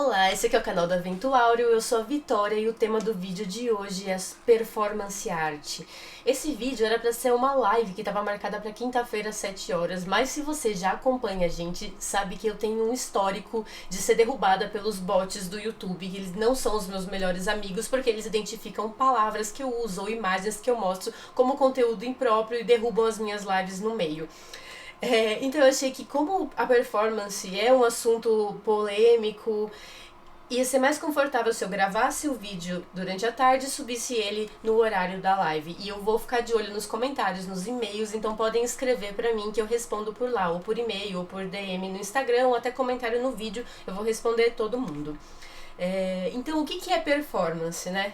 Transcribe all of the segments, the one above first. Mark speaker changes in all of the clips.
Speaker 1: Olá, esse aqui é o canal da Vento Áureo, eu sou a Vitória e o tema do vídeo de hoje é performance art. Esse vídeo era pra ser uma live que estava marcada para quinta-feira às 7 horas, mas se você já acompanha a gente, sabe que eu tenho um histórico de ser derrubada pelos bots do YouTube, que eles não são os meus melhores amigos porque eles identificam palavras que eu uso ou imagens que eu mostro como conteúdo impróprio e derrubam as minhas lives no meio. Então eu achei que como a performance é um assunto polêmico, ia ser mais confortável se eu gravasse o vídeo durante a tarde e subisse ele no horário da live. E eu vou ficar de olho nos comentários, nos e-mails, então podem escrever pra mim que eu respondo por lá, ou por e-mail, ou por DM no Instagram, ou até comentário no vídeo, eu vou responder todo mundo. Então o que é performance, né?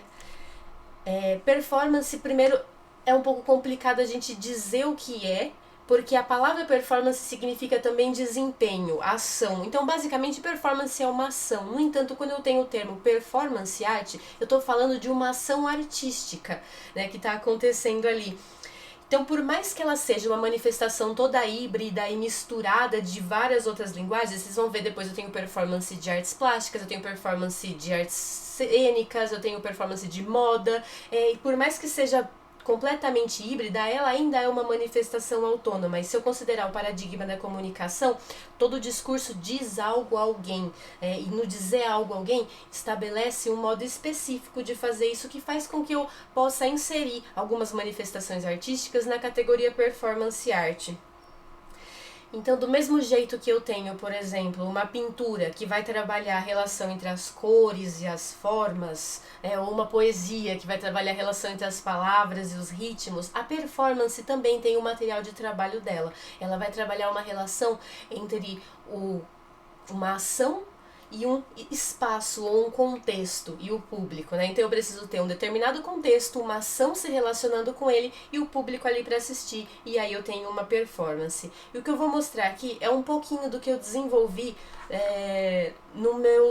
Speaker 1: Performance, primeiro, é um pouco complicado a gente dizer o que é, porque a palavra performance significa também desempenho, ação. Então, basicamente, performance é uma ação. No entanto, quando eu tenho o termo performance art, eu estou falando de uma ação artística, né, que está acontecendo ali. Então, por mais que ela seja uma manifestação toda híbrida e misturada de várias outras linguagens, vocês vão ver depois, eu tenho performance de artes plásticas, eu tenho performance de artes cênicas, eu tenho performance de moda, e por mais que seja completamente híbrida, ela ainda é uma manifestação autônoma. E se eu considerar o paradigma da comunicação, todo discurso diz algo a alguém, e no dizer algo a alguém, estabelece um modo específico de fazer isso que faz com que eu possa inserir algumas manifestações artísticas na categoria performance art. Então, do mesmo jeito que eu tenho, por exemplo, uma pintura que vai trabalhar a relação entre as cores e as formas, ou uma poesia que vai trabalhar a relação entre as palavras e os ritmos, a performance também tem o material de trabalho dela. Ela vai trabalhar uma relação entre uma ação e um espaço ou um contexto e o público, né? Então eu preciso ter um determinado contexto, uma ação se relacionando com ele e o público ali para assistir, e aí eu tenho uma performance. E o que eu vou mostrar aqui é um pouquinho do que eu desenvolvi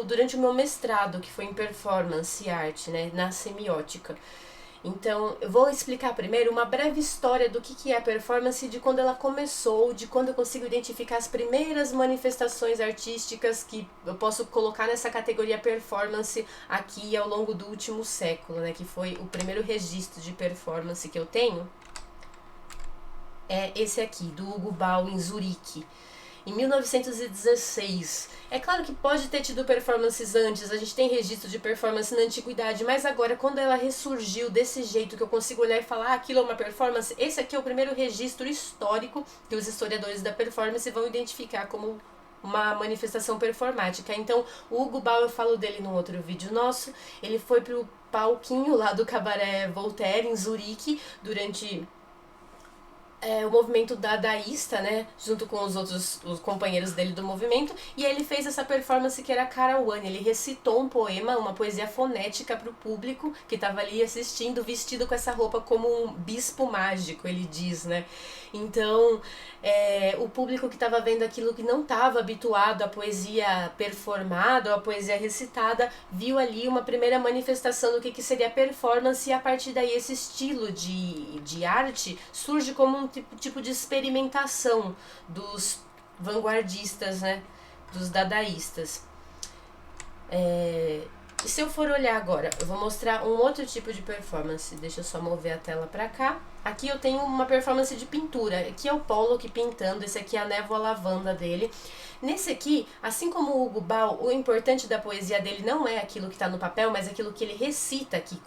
Speaker 1: durante o meu mestrado, que foi em performance art, né, na semiótica. Então, eu vou explicar primeiro uma breve história do que é a performance, de quando ela começou, de quando eu consigo identificar as primeiras manifestações artísticas que eu posso colocar nessa categoria performance aqui ao longo do último século, né, que foi o primeiro registro de performance que eu tenho. É esse aqui, do Hugo Ball, em Zurique, em 1916. É claro que pode ter tido performances antes, a gente tem registro de performance na antiguidade, mas agora, quando ela ressurgiu desse jeito, que eu consigo olhar e falar, aquilo é uma performance, esse aqui é o primeiro registro histórico que os historiadores da performance vão identificar como uma manifestação performática. Então, o Hugo Ball, eu falo dele num outro vídeo nosso, ele foi pro palquinho lá do Cabaré Voltaire, em Zurique, durante o movimento dadaísta, né, junto com os companheiros dele do movimento, e ele fez essa performance que era Karawane. Ele recitou um poema, uma poesia fonética para o público que estava ali assistindo, vestido com essa roupa como um bispo mágico, ele diz, né. Então, o público que estava vendo aquilo, que não estava habituado à poesia performada ou à poesia recitada, viu ali uma primeira manifestação do que seria performance, e a partir daí esse estilo de arte surge como um tipo de experimentação dos vanguardistas, né, dos dadaístas. E se eu for olhar agora, eu vou mostrar um outro tipo de performance. Deixa eu só mover a tela pra cá. Aqui eu tenho uma performance de pintura. Aqui é o Pollock pintando, esse aqui é a névoa lavanda dele. Nesse aqui, assim como o Hugo Ball, o importante da poesia dele não é aquilo que está no papel, mas aquilo que ele recita, que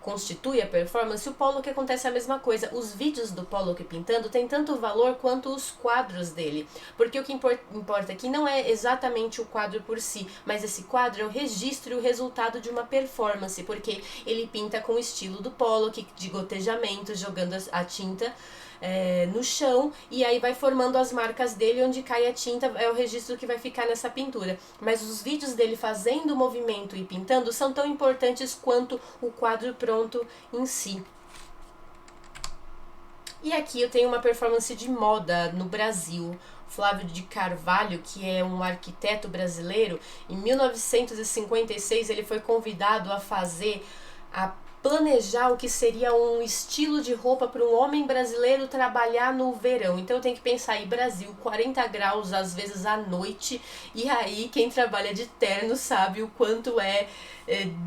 Speaker 1: constitui a performance. O Pollock acontece a mesma coisa. Os vídeos do Pollock pintando têm tanto valor quanto os quadros dele, porque o que importa aqui não é exatamente o quadro por si, mas esse quadro é o registro e o resultado de uma performance, porque ele pinta com o estilo do Pollock, de gotejamento, jogando a tinta no chão, e aí vai formando as marcas dele, onde cai a tinta é o registro que vai ficar nessa pintura. Mas os vídeos dele fazendo o movimento e pintando são tão importantes quanto o quadro pronto em si. E aqui eu tenho uma performance de moda no Brasil. Flávio de Carvalho, que é um arquiteto brasileiro, em 1956 ele foi convidado a fazer a planejar o que seria um estilo de roupa para um homem brasileiro trabalhar no verão. Então eu tenho que pensar aí, Brasil, 40 graus às vezes à noite, e aí quem trabalha de terno sabe o quanto é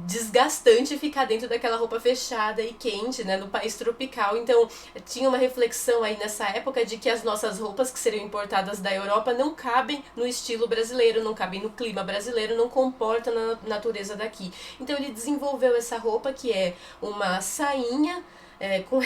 Speaker 1: desgastante ficar dentro daquela roupa fechada e quente, né, no país tropical. Então tinha uma reflexão aí nessa época de que as nossas roupas que seriam importadas da Europa não cabem no estilo brasileiro, não cabem no clima brasileiro, não comportam na natureza daqui. Então ele desenvolveu essa roupa que é uma sainha com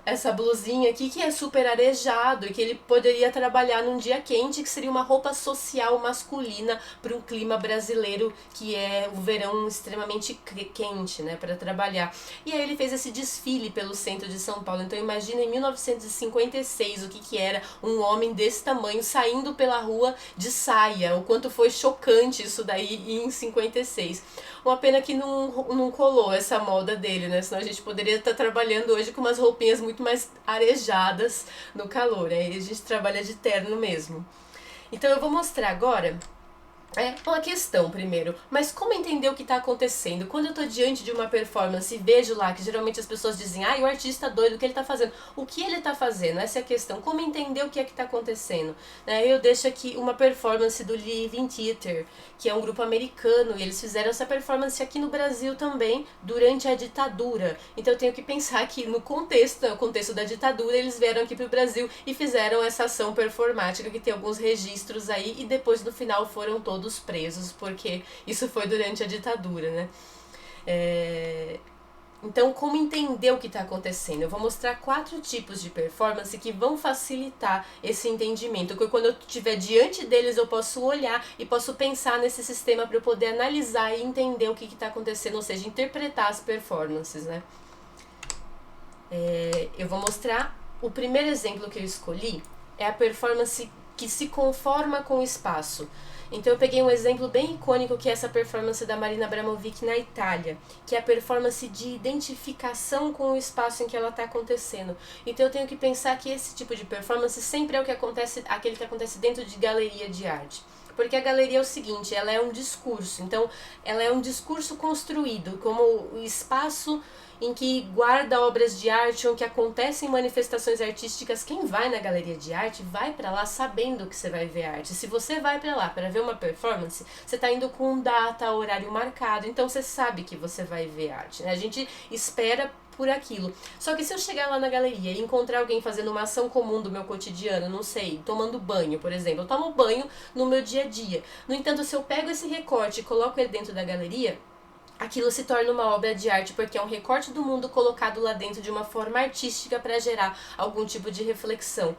Speaker 1: essa blusinha aqui que é super arejado e que ele poderia trabalhar num dia quente, que seria uma roupa social masculina para um clima brasileiro que é o verão extremamente quente, né, para trabalhar. E aí ele fez esse desfile pelo centro de São Paulo. Então imagina em 1956 o que era um homem desse tamanho saindo pela rua de saia, o quanto foi chocante isso daí em 56. Uma pena que não colou essa moda dele, né? Senão a gente poderia estar trabalhando hoje com umas roupinhas muito mais arejadas no calor, né? E a gente trabalha de terno mesmo. Então eu vou mostrar agora uma questão primeiro, mas como entender o que está acontecendo? Quando eu estou diante de uma performance e vejo lá que geralmente as pessoas dizem, o artista doido, o que ele está fazendo? O que ele está fazendo? Essa é a questão. Como entender o que é que está acontecendo? Eu deixo aqui uma performance do Living Theater, que é um grupo americano, e eles fizeram essa performance aqui no Brasil também durante a ditadura. Então eu tenho que pensar que no contexto da ditadura, eles vieram aqui para o Brasil e fizeram essa ação performática que tem alguns registros aí, e depois no final foram todos presos, porque isso foi durante a ditadura, né? Então, como entender o que está acontecendo? Eu vou mostrar 4 tipos de performance que vão facilitar esse entendimento, porque quando eu estiver diante deles eu posso olhar e posso pensar nesse sistema para eu poder analisar e entender o que está acontecendo, ou seja, interpretar as performances, né? Eu vou mostrar, o primeiro exemplo que eu escolhi é a performance que se conforma com o espaço. Então eu peguei um exemplo bem icônico, que é essa performance da Marina Abramovic na Itália, que é a performance de identificação com o espaço em que ela está acontecendo. Então eu tenho que pensar que esse tipo de performance sempre é aquele que acontece dentro de galeria de arte. Porque a galeria é o seguinte, ela é um discurso, então ela é um discurso construído como o espaço em que guarda obras de arte, onde acontecem manifestações artísticas. Quem vai na galeria de arte vai para lá sabendo que você vai ver arte. Se você vai para lá para ver uma performance, você está indo com data, horário marcado, então você sabe que você vai ver arte, né? A gente espera por aquilo. Só que se eu chegar lá na galeria e encontrar alguém fazendo uma ação comum do meu cotidiano, não sei, tomando banho, por exemplo, eu tomo banho no meu dia a dia. No entanto, se eu pego esse recorte e coloco ele dentro da galeria, aquilo se torna uma obra de arte, porque é um recorte do mundo colocado lá dentro de uma forma artística para gerar algum tipo de reflexão.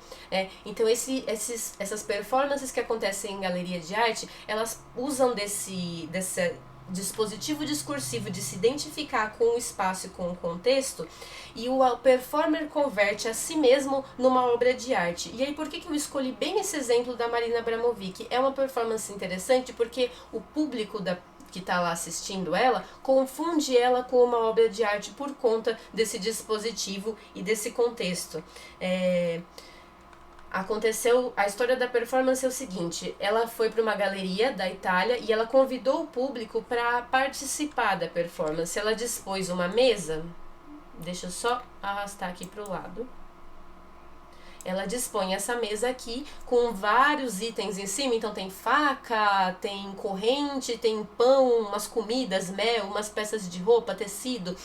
Speaker 1: Então essas performances que acontecem em galeria de arte, elas usam desse dispositivo discursivo de se identificar com o espaço e com o contexto, e o performer converte a si mesmo numa obra de arte. E aí por que eu escolhi bem esse exemplo da Marina Abramovic? É uma performance interessante porque o público que está lá assistindo ela, confunde ela com uma obra de arte por conta desse dispositivo e desse contexto. A história da performance é o seguinte: ela foi para uma galeria da Itália e ela convidou o público para participar da performance. Ela dispôs uma mesa, deixa eu só arrastar aqui para o lado. Ela dispõe essa mesa aqui com vários itens em cima, então tem faca, tem corrente, tem pão, umas comidas, mel, umas peças de roupa, tecido.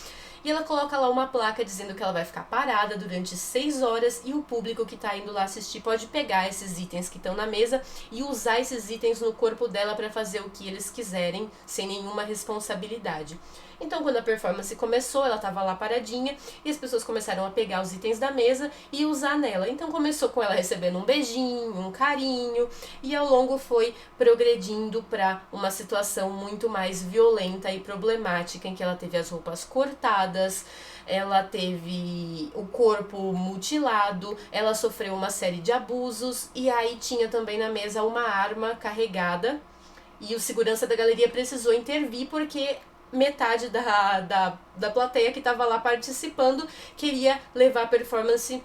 Speaker 1: E ela coloca lá uma placa dizendo que ela vai ficar parada durante 6 horas e o público que está indo lá assistir pode pegar esses itens que estão na mesa e usar esses itens no corpo dela para fazer o que eles quiserem, sem nenhuma responsabilidade. Então, quando a performance começou, ela estava lá paradinha e as pessoas começaram a pegar os itens da mesa e usar nela. Então, começou com ela recebendo um beijinho, um carinho, e ao longo foi progredindo para uma situação muito mais violenta e problemática, em que ela teve as roupas cortadas, ela teve o corpo mutilado, ela sofreu uma série de abusos, e aí tinha também na mesa uma arma carregada, e o segurança da galeria precisou intervir porque metade da plateia que estava lá participando queria levar a performance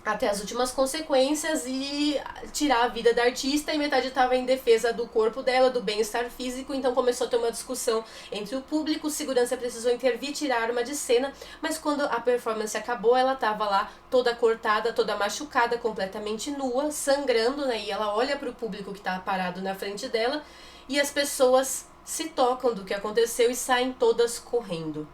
Speaker 1: até as últimas consequências e tirar a vida da artista, e metade estava em defesa do corpo dela, do bem-estar físico. Então começou a ter uma discussão entre o público, segurança precisou intervir, tirar a arma de cena, mas quando a performance acabou, ela estava lá toda cortada, toda machucada, completamente nua, sangrando, né? E ela olha para o público que está parado na frente dela, e as pessoas se tocam do que aconteceu e saem todas correndo.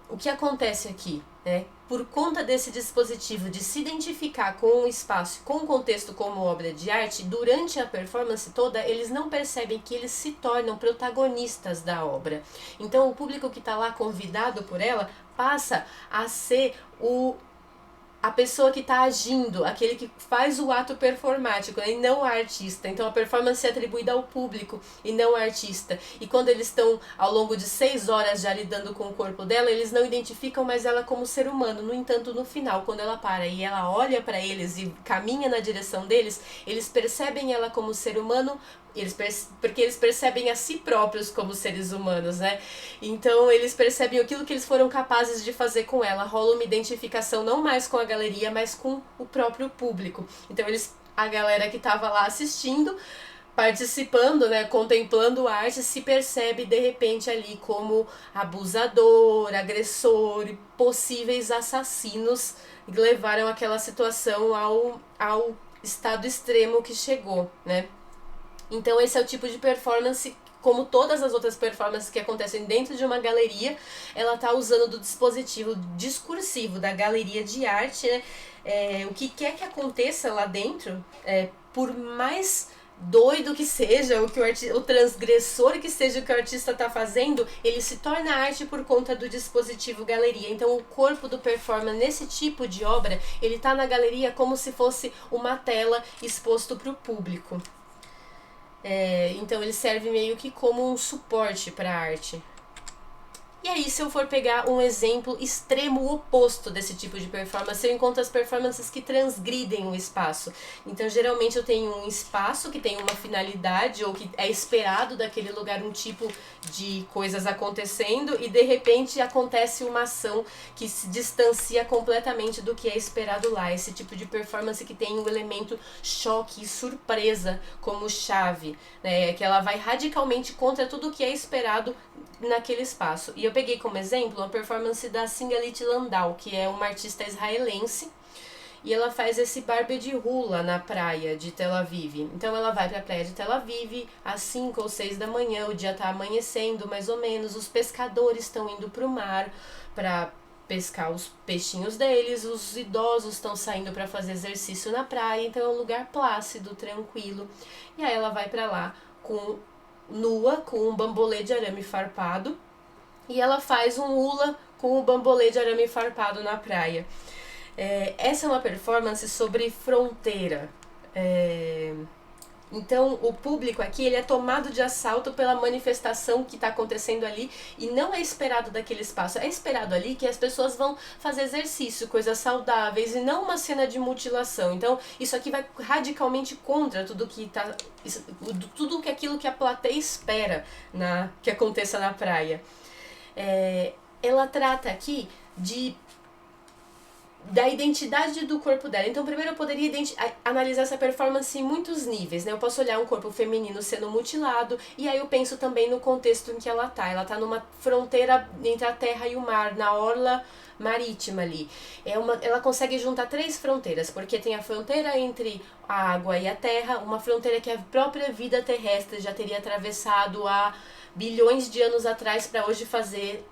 Speaker 1: O que acontece aqui, né? Por conta desse dispositivo de se identificar com o espaço, com o contexto como obra de arte, durante a performance toda, eles não percebem que eles se tornam protagonistas da obra. Então o público que está lá convidado por ela passa a ser a pessoa que está agindo, aquele que faz o ato performático, né, e não a artista. Então a performance é atribuída ao público e não ao artista. E quando eles estão ao longo de 6 horas já lidando com o corpo dela, eles não identificam mais ela como ser humano. No entanto, no final, quando ela para e ela olha para eles e caminha na direção deles, eles percebem ela como ser humano, porque eles percebem a si próprios como seres humanos, né? Então eles percebem aquilo que eles foram capazes de fazer com ela. Rola uma identificação não mais com a galeria, mas com o próprio público. Então a galera que estava lá assistindo, participando, né, contemplando a arte, se percebe de repente ali como abusador, agressor e possíveis assassinos que levaram aquela situação ao estado extremo que chegou, né? Então esse é o tipo de performance, como todas as outras performances que acontecem dentro de uma galeria, ela está usando do dispositivo discursivo da galeria de arte, né? O que quer que aconteça lá dentro, por mais doido que seja, o transgressor que seja o que o artista está fazendo, ele se torna arte por conta do dispositivo galeria. Então o corpo do performer nesse tipo de obra, ele está na galeria como se fosse uma tela exposto para o público. Então ele serve meio que como um suporte para a arte. E aí, se eu for pegar um exemplo extremo oposto desse tipo de performance, eu encontro as performances que transgridem o espaço. Então, geralmente eu tenho um espaço que tem uma finalidade, ou que é esperado daquele lugar um tipo de coisas acontecendo, e de repente acontece uma ação que se distancia completamente do que é esperado lá. Esse tipo de performance que tem um elemento choque e surpresa como chave, né? Que ela vai radicalmente contra tudo o que é esperado naquele espaço. E eu peguei como exemplo uma performance da Singalit Landau, que é uma artista israelense, e ela faz esse barbecue hula na praia de Tel Aviv. Então ela vai para a praia de Tel Aviv às 5 ou 6 da manhã, o dia tá amanhecendo mais ou menos, os pescadores estão indo pro mar para pescar os peixinhos deles, os idosos estão saindo para fazer exercício na praia, então é um lugar plácido, tranquilo. E aí ela vai para lá nua, com um bambolê de arame farpado, e ela faz um hula com o bambolê de arame farpado na praia. Essa é uma performance sobre fronteira. Então o público aqui, ele é tomado de assalto pela manifestação que está acontecendo ali, e não é esperado daquele espaço. É esperado ali que as pessoas vão fazer exercício, coisas saudáveis, e não uma cena de mutilação. Então isso aqui vai radicalmente contra tudo que aquilo que a plateia espera que aconteça na praia. Ela trata aqui da identidade do corpo dela. Então primeiro eu poderia analisar essa performance em muitos níveis, né? Eu posso olhar um corpo feminino sendo mutilado, e aí eu penso também no contexto em que ela tá numa fronteira entre a terra e o mar, na orla marítima ali. Ela consegue juntar 3 fronteiras, porque tem a fronteira entre a água e a terra, uma fronteira que a própria vida terrestre já teria atravessado há bilhões de anos atrás para hoje fazer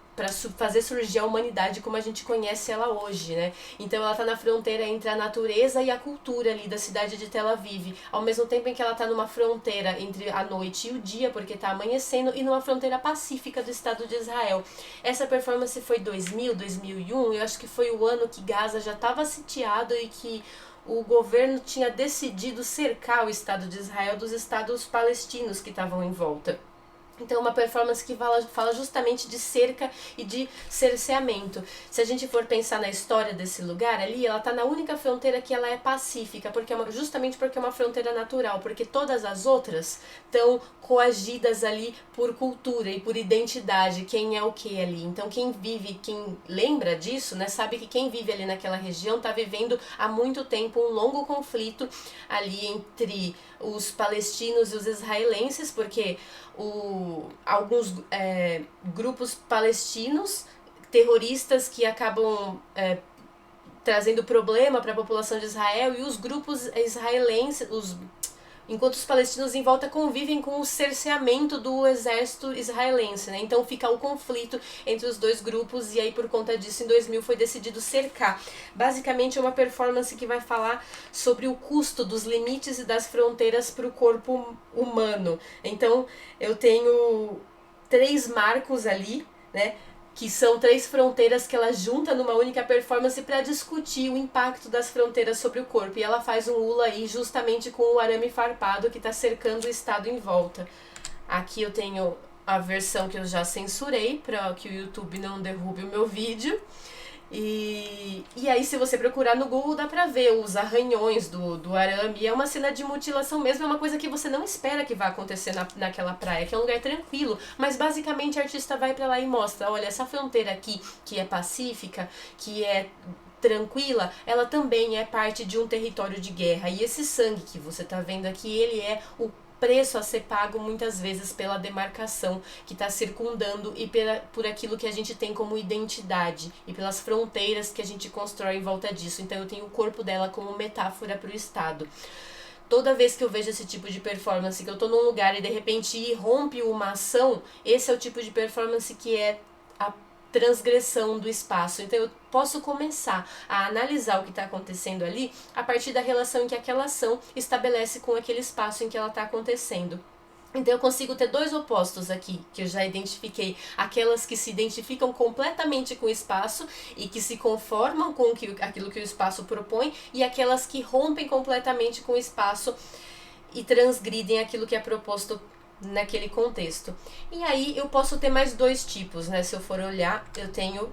Speaker 1: surgir a humanidade como a gente conhece ela hoje, né? Então ela tá na fronteira entre a natureza e a cultura ali da cidade de Tel Aviv, ao mesmo tempo em que ela tá numa fronteira entre a noite e o dia, porque tá amanhecendo, e numa fronteira pacífica do Estado de Israel. Essa performance foi 2001, eu acho que foi o ano que Gaza já estava sitiado e que o governo tinha decidido cercar o Estado de Israel dos estados palestinos que estavam em volta. Então é uma performance que fala justamente de cerca e de cerceamento. Se a gente for pensar na história desse lugar ali, ela está na única fronteira que ela é pacífica, porque justamente porque é uma fronteira natural, porque todas as outras estão coagidas ali por cultura e por identidade, quem é o que ali. Então quem vive, quem lembra disso, né, sabe que quem vive ali naquela região está vivendo há muito tempo um longo conflito ali entre os palestinos e os israelenses, porque alguns grupos palestinos terroristas que acabam trazendo problema para a população de Israel, e os grupos israelenses, enquanto os palestinos em volta convivem com o cerceamento do exército israelense, né? Então fica o conflito entre os dois grupos, e aí por conta disso em 2000 foi decidido cercar. Basicamente é uma performance que vai falar sobre o custo dos limites e das fronteiras para o corpo humano. Então eu tenho 3 marcos ali, né? Que são 3 fronteiras que ela junta numa única performance para discutir o impacto das fronteiras sobre o corpo. E ela faz um hula aí justamente com o arame farpado que está cercando o estado em volta. Aqui eu tenho a versão que eu já censurei para que o YouTube não derrube o meu vídeo. E aí se você procurar no Google dá pra ver os arranhões do arame. E é uma cena de mutilação mesmo, é uma coisa que você não espera que vá acontecer naquela praia, que é um lugar tranquilo. Mas basicamente a artista vai pra lá e mostra, olha, essa fronteira aqui que é pacífica, que é tranquila, ela também é parte de um território de guerra. E esse sangue que você tá vendo aqui, ele é o preço a ser pago muitas vezes pela demarcação que está circundando e por aquilo que a gente tem como identidade e pelas fronteiras que a gente constrói em volta disso. Então eu tenho o corpo dela como metáfora para o Estado. Toda vez que eu vejo esse tipo de performance, que eu tô num lugar e de repente irrompe uma ação, esse é o tipo de performance que é a transgressão do espaço. Então eu posso começar a analisar o que está acontecendo ali a partir da relação que aquela ação estabelece com aquele espaço em que ela está acontecendo. Então eu consigo ter 2 opostos aqui, que eu já identifiquei, aquelas que se identificam completamente com o espaço e que se conformam com aquilo que o espaço propõe, e aquelas que rompem completamente com o espaço e transgridem aquilo que é proposto naquele contexto. E aí eu posso ter mais 2 tipos, né? Se eu for olhar, eu tenho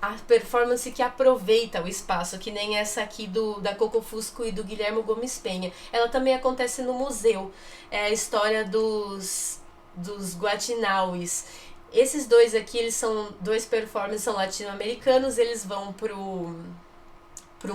Speaker 1: a performance que aproveita o espaço, que nem essa aqui da Coco Fusco e do Guilherme Gomes Penha. Ela também acontece no museu. É a história dos Guatinaues. Esses 2 aqui, eles são 2 performances, são latino-americanos, eles vão pro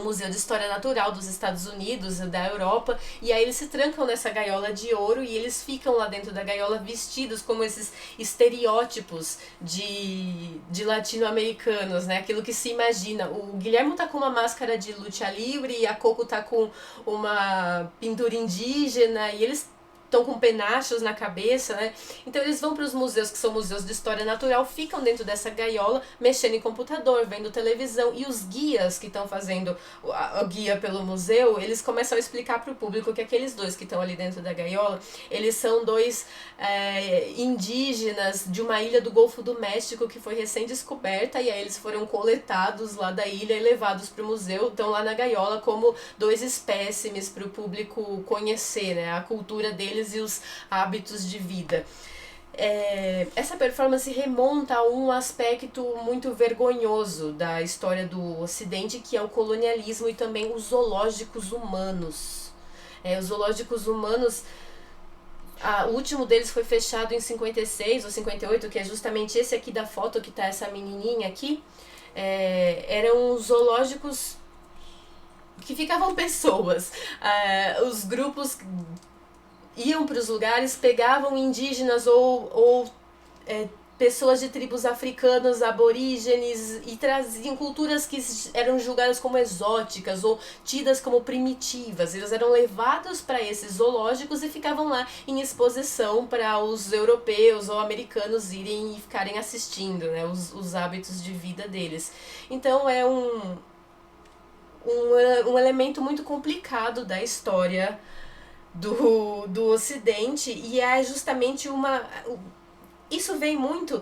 Speaker 1: Museu de História Natural dos Estados Unidos, da Europa, e aí eles se trancam nessa gaiola de ouro e eles ficam lá dentro da gaiola vestidos como esses estereótipos de latino-americanos, né? Aquilo que se imagina. O Guilherme tá com uma máscara de luta livre e a Coco tá com uma pintura indígena, e eles estão com penachos na cabeça, né? Então eles vão para os museus, que são museus de história natural, ficam dentro dessa gaiola, mexendo em computador, vendo televisão, e os guias que estão fazendo a guia pelo museu, eles começam a explicar para o público que aqueles 2 que estão ali dentro da gaiola, eles são 2 indígenas de uma ilha do Golfo do México que foi recém-descoberta, e aí eles foram coletados lá da ilha e levados para o museu, estão lá na gaiola como 2 espécimes para o público conhecer, né, a cultura deles e os hábitos de vida. Essa performance remonta a um aspecto muito vergonhoso da história do Ocidente, que é o colonialismo e também os zoológicos humanos. Os zoológicos humanos, o último deles foi fechado em 56 ou 58, que é justamente esse aqui da foto, que tá essa menininha aqui. Eram zoológicos que ficavam pessoas. Os grupos iam para os lugares, pegavam indígenas ou pessoas de tribos africanas, aborígenes, e traziam culturas que eram julgadas como exóticas ou tidas como primitivas. Eles eram levados para esses zoológicos e ficavam lá em exposição para os europeus ou americanos irem e ficarem assistindo, né, os hábitos de vida deles. Então é um elemento muito complicado da história do Ocidente, e é justamente isso vem muito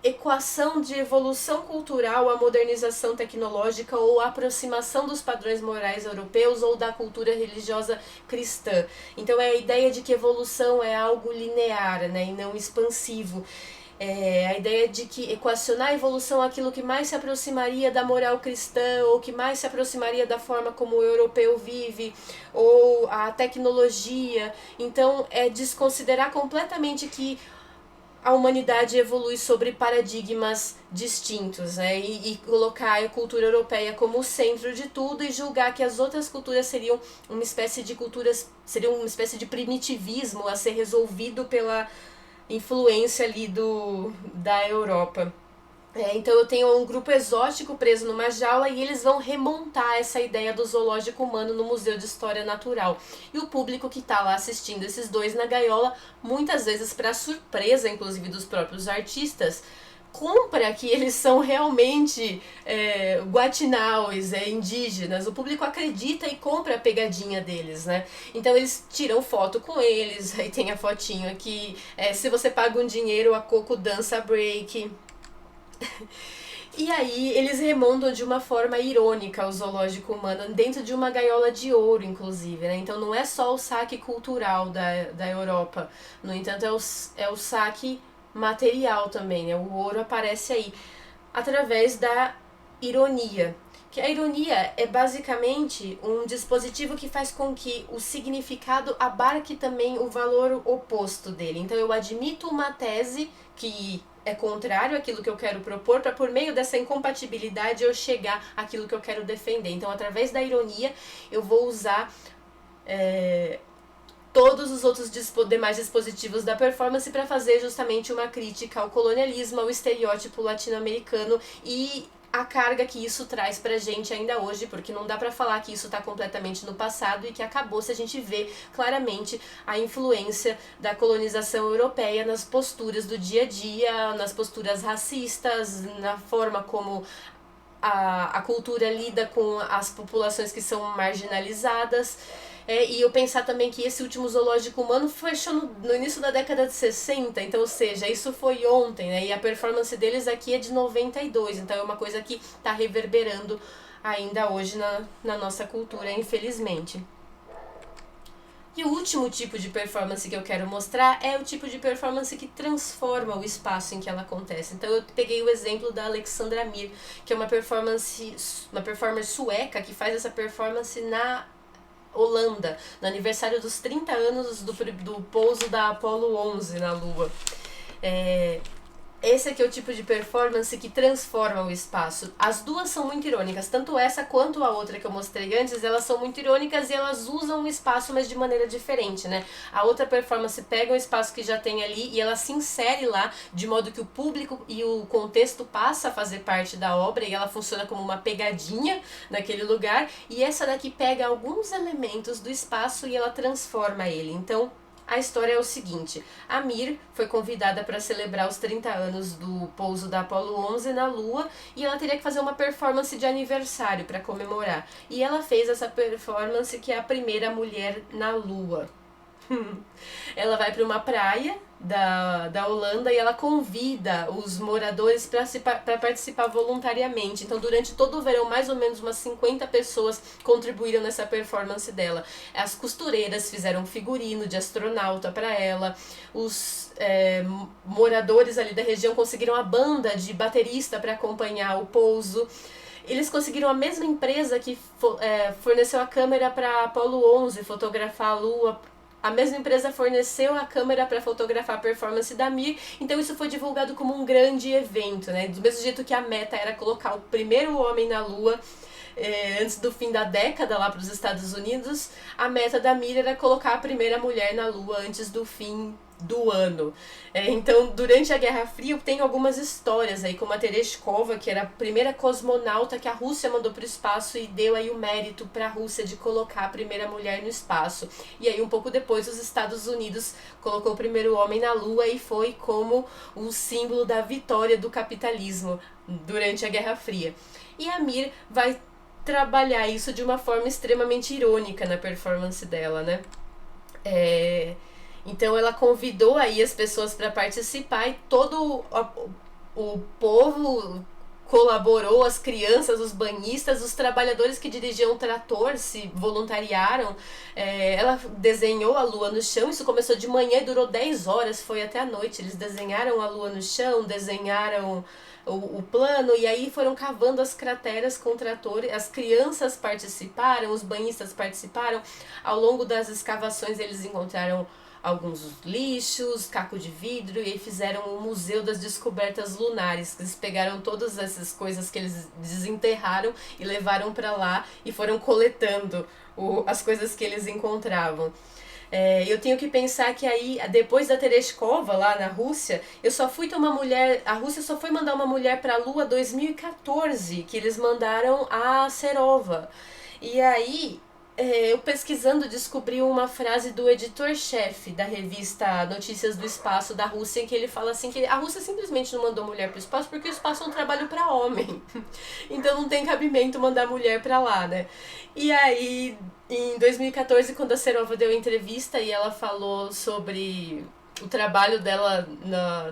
Speaker 1: equação de evolução cultural à modernização tecnológica ou a aproximação dos padrões morais europeus ou da cultura religiosa cristã. Então é a ideia de que evolução é algo linear, né, e não expansivo. É a ideia de que equacionar a evolução é aquilo que mais se aproximaria da moral cristã, ou que mais se aproximaria da forma como o europeu vive, ou a tecnologia. Então é desconsiderar completamente que a humanidade evolui sobre paradigmas distintos, né? E colocar a cultura europeia como o centro de tudo e julgar que as outras culturas seriam uma espécie de seriam uma espécie de primitivismo a ser resolvido pela influência ali da Europa. Então eu tenho um grupo exótico preso numa jaula e eles vão remontar essa ideia do zoológico humano no Museu de História Natural. E o público que está lá assistindo esses dois na gaiola, muitas vezes para surpresa, inclusive dos próprios artistas, compra que eles são realmente guatinaues, indígenas. O público acredita e compra a pegadinha deles, né? Então eles tiram foto com eles, aí tem a fotinho aqui. Se você paga um dinheiro, a Coco dança break. E aí eles remontam de uma forma irônica o zoológico humano, dentro de uma gaiola de ouro, inclusive, né? Então não é só o saque cultural da Europa, no entanto é o saque material também, né? O ouro aparece aí, através da ironia. Que a ironia é basicamente um dispositivo que faz com que o significado abarque também o valor oposto dele. Então eu admito uma tese que é contrário àquilo que eu quero propor, para por meio dessa incompatibilidade eu chegar àquilo que eu quero defender. Então, através da ironia, eu vou usar todos os outros demais dispositivos da performance para fazer justamente uma crítica ao colonialismo, ao estereótipo latino-americano e a carga que isso traz pra gente ainda hoje, porque não dá pra falar que isso tá completamente no passado e que acabou se a gente vê claramente a influência da colonização europeia nas posturas do dia a dia, nas posturas racistas, na forma como a cultura lida com as populações que são marginalizadas. E eu pensar também que esse último zoológico humano fechou no início da década de 60, então, ou seja, isso foi ontem, né? E a performance deles aqui é de 92, então é uma coisa que está reverberando ainda hoje na nossa cultura, infelizmente. E o último tipo de performance que eu quero mostrar é o tipo de performance que transforma o espaço em que ela acontece. Então eu peguei o exemplo da Alexandra Mir, que é uma performer sueca que faz essa performance na Holanda, no aniversário dos 30 anos do pouso da Apollo 11 na Lua. Esse aqui é o tipo de performance que transforma o espaço. As duas são muito irônicas, tanto essa quanto a outra que eu mostrei antes, elas são muito irônicas e elas usam o espaço, mas de maneira diferente, né? A outra performance pega um espaço que já tem ali e ela se insere lá, de modo que o público e o contexto passa a fazer parte da obra e ela funciona como uma pegadinha naquele lugar. E essa daqui pega alguns elementos do espaço e ela transforma ele. Então, a história é o seguinte: a Mir foi convidada para celebrar os 30 anos do pouso da Apollo 11 na Lua e ela teria que fazer uma performance de aniversário para comemorar. E ela fez essa performance que é a primeira mulher na Lua. Ela vai para uma praia da Holanda e ela convida os moradores para participar voluntariamente. Então, durante todo o verão, mais ou menos umas 50 pessoas contribuíram nessa performance dela. As costureiras fizeram figurino de astronauta para ela, os moradores ali da região conseguiram a banda de baterista para acompanhar o pouso. Eles conseguiram a mesma empresa que forneceu a câmera para Apollo 11 fotografar a Lua. A mesma empresa forneceu a câmera para fotografar a performance da Mir, então isso foi divulgado como um grande evento, né? Do mesmo jeito que a meta era colocar o primeiro homem na Lua antes do fim da década lá para os Estados Unidos, a meta da Mir era colocar a primeira mulher na Lua antes do fim do ano. Então, durante a Guerra Fria, tem algumas histórias aí, como a Tereshkova, que era a primeira cosmonauta que a Rússia mandou para o espaço e deu aí o mérito para a Rússia de colocar a primeira mulher no espaço. E aí, um pouco depois, os Estados Unidos colocou o primeiro homem na Lua e foi como o símbolo da vitória do capitalismo durante a Guerra Fria. E a Mir vai trabalhar isso de uma forma extremamente irônica na performance dela, né? Então ela convidou aí as pessoas para participar e todo o povo colaborou, as crianças, os banhistas, os trabalhadores que dirigiam o trator se voluntariaram. Ela desenhou a lua no chão, isso começou de manhã e durou 10 horas, foi até a noite. Eles desenharam a lua no chão, desenharam o plano, e aí foram cavando as crateras com o trator. As crianças participaram, os banhistas participaram. Ao longo das escavações eles encontraram alguns lixos, caco de vidro, e aí fizeram o Museu das Descobertas Lunares, que eles pegaram todas essas coisas que eles desenterraram e levaram para lá e foram coletando as coisas que eles encontravam. Eu tenho que pensar que aí, depois da Tereshkova, lá na Rússia, eu só fui ter uma mulher, a Rússia só foi mandar uma mulher para a Lua em 2014, que eles mandaram a Serova. E aí, eu pesquisando descobri uma frase do editor-chefe da revista Notícias do Espaço da Rússia, em que ele fala assim que a Rússia simplesmente não mandou mulher para o espaço porque o espaço é um trabalho para homem. Então não tem cabimento mandar mulher para lá, né? E aí, em 2014, quando a Serova deu entrevista e ela falou sobre o trabalho dela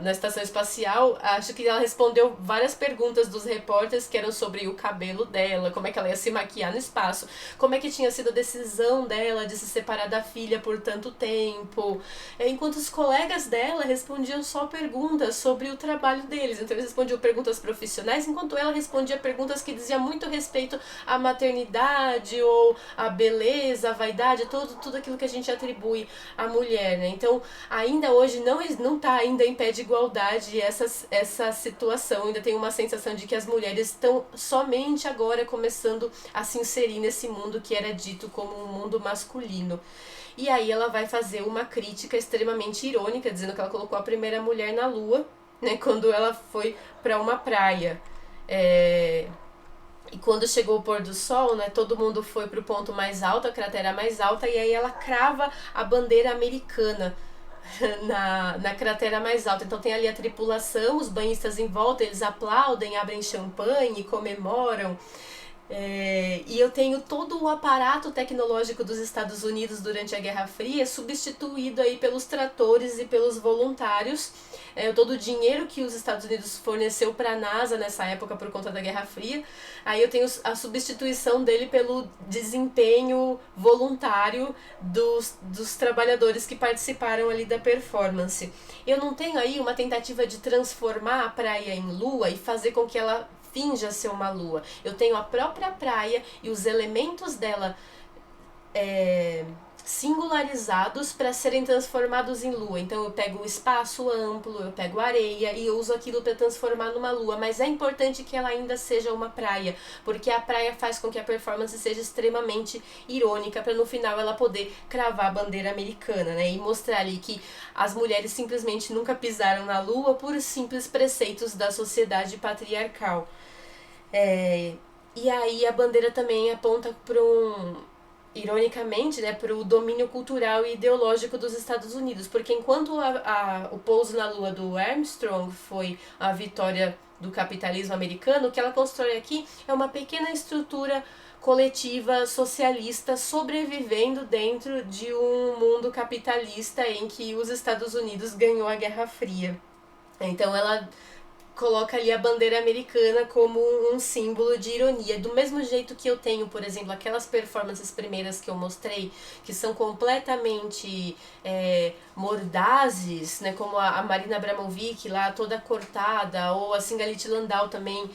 Speaker 1: na estação espacial, acho que ela respondeu várias perguntas dos repórteres que eram sobre o cabelo dela, como é que ela ia se maquiar no espaço, como é que tinha sido a decisão dela de se separar da filha por tanto tempo, enquanto os colegas dela respondiam só perguntas sobre o trabalho deles. Então eles respondiam perguntas profissionais, enquanto ela respondia perguntas que diziam muito respeito à maternidade ou à beleza, à vaidade, tudo aquilo que a gente atribui à mulher, né? Então ainda hoje não está ainda em pé de igualdade essa situação. Ainda tem uma sensação de que as mulheres estão somente agora começando a se inserir nesse mundo que era dito como um mundo masculino. E aí ela vai fazer uma crítica extremamente irônica, dizendo que ela colocou a primeira mulher na Lua, né, quando ela foi para uma praia. E quando chegou o pôr do sol, né, todo mundo foi para o ponto mais alto, a cratera mais alta, e aí ela crava a bandeira americana na cratera mais alta. Então tem ali a tripulação, os banhistas em volta, eles aplaudem, abrem champanhe, comemoram. E eu tenho todo o aparato tecnológico dos Estados Unidos durante a Guerra Fria substituído aí pelos tratores e pelos voluntários. Todo o dinheiro que os Estados Unidos forneceu para a NASA nessa época por conta da Guerra Fria, aí eu tenho a substituição dele pelo desempenho voluntário dos trabalhadores que participaram ali da performance. Eu não tenho aí uma tentativa de transformar a praia em lua e fazer com que ela finja ser uma lua. Eu tenho a própria praia e os elementos dela singularizados para serem transformados em lua. Então eu pego o espaço amplo, eu pego areia e eu uso aquilo para transformar numa lua, mas é importante que ela ainda seja uma praia, porque a praia faz com que a performance seja extremamente irônica, para no final ela poder cravar a bandeira americana, né, e mostrar ali que as mulheres simplesmente nunca pisaram na lua por simples preceitos da sociedade patriarcal. E aí a bandeira também aponta para ironicamente, né, para o domínio cultural e ideológico dos Estados Unidos, porque enquanto o pouso na Lua do Armstrong foi a vitória do capitalismo americano, o que ela constrói aqui é uma pequena estrutura coletiva socialista sobrevivendo dentro de um mundo capitalista em que os Estados Unidos ganhou a Guerra Fria. Então ela coloca ali a bandeira americana como um símbolo de ironia. Do mesmo jeito que eu tenho, por exemplo, aquelas performances primeiras que eu mostrei, que são completamente mordazes, né, como a Marina Abramovic lá toda cortada, ou a Singalit Landau também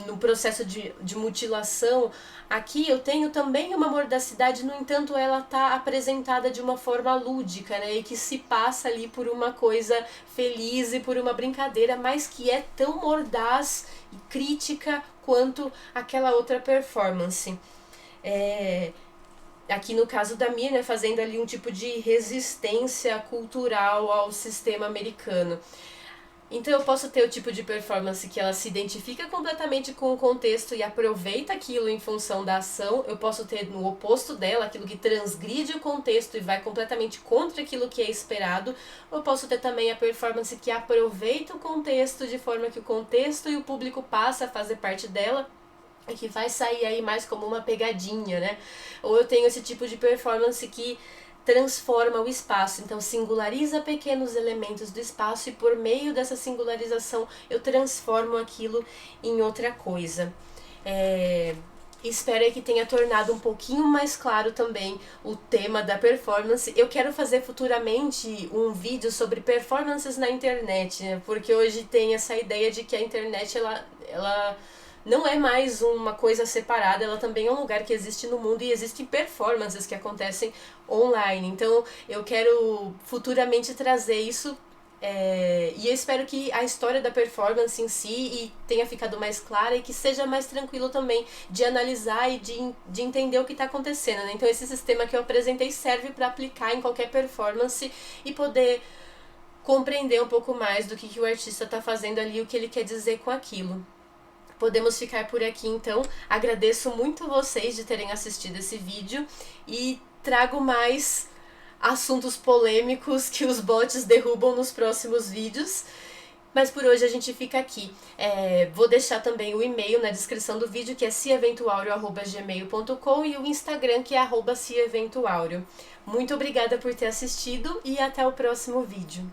Speaker 1: no processo de mutilação. Aqui eu tenho também uma mordacidade, no entanto ela está apresentada de uma forma lúdica, né, e que se passa ali por uma coisa feliz e por uma brincadeira, mas que é tão mordaz e crítica quanto aquela outra performance. Aqui no caso da Mir, né, fazendo ali um tipo de resistência cultural ao sistema americano. Então eu posso ter o tipo de performance que ela se identifica completamente com o contexto e aproveita aquilo em função da ação. Eu posso ter no oposto dela, aquilo que transgride o contexto e vai completamente contra aquilo que é esperado. Eu posso ter também a performance que aproveita o contexto de forma que o contexto e o público passa a fazer parte dela e que vai sair aí mais como uma pegadinha, né? Ou eu tenho esse tipo de performance que transforma o espaço, então singulariza pequenos elementos do espaço e por meio dessa singularização eu transformo aquilo em outra coisa. Espero que tenha tornado um pouquinho mais claro também o tema da performance. Eu quero fazer futuramente um vídeo sobre performances na internet, né? Porque hoje tem essa ideia de que a internet ela não é mais uma coisa separada, ela também é um lugar que existe no mundo e existem performances que acontecem online. Então eu quero futuramente trazer isso. E eu espero que a história da performance em si tenha ficado mais clara e que seja mais tranquilo também de analisar e de entender o que está acontecendo, né? Então esse sistema que eu apresentei serve para aplicar em qualquer performance e poder compreender um pouco mais do que o artista está fazendo ali, o que ele quer dizer com aquilo. Podemos ficar por aqui então. Agradeço muito vocês de terem assistido esse vídeo e trago mais assuntos polêmicos que os bots derrubam nos próximos vídeos. Mas por hoje a gente fica aqui. Vou deixar também o e-mail na descrição do vídeo, que é ciaventuaureo@gmail.com, e o Instagram, que é @ciaventuaureo. Muito obrigada por ter assistido e até o próximo vídeo.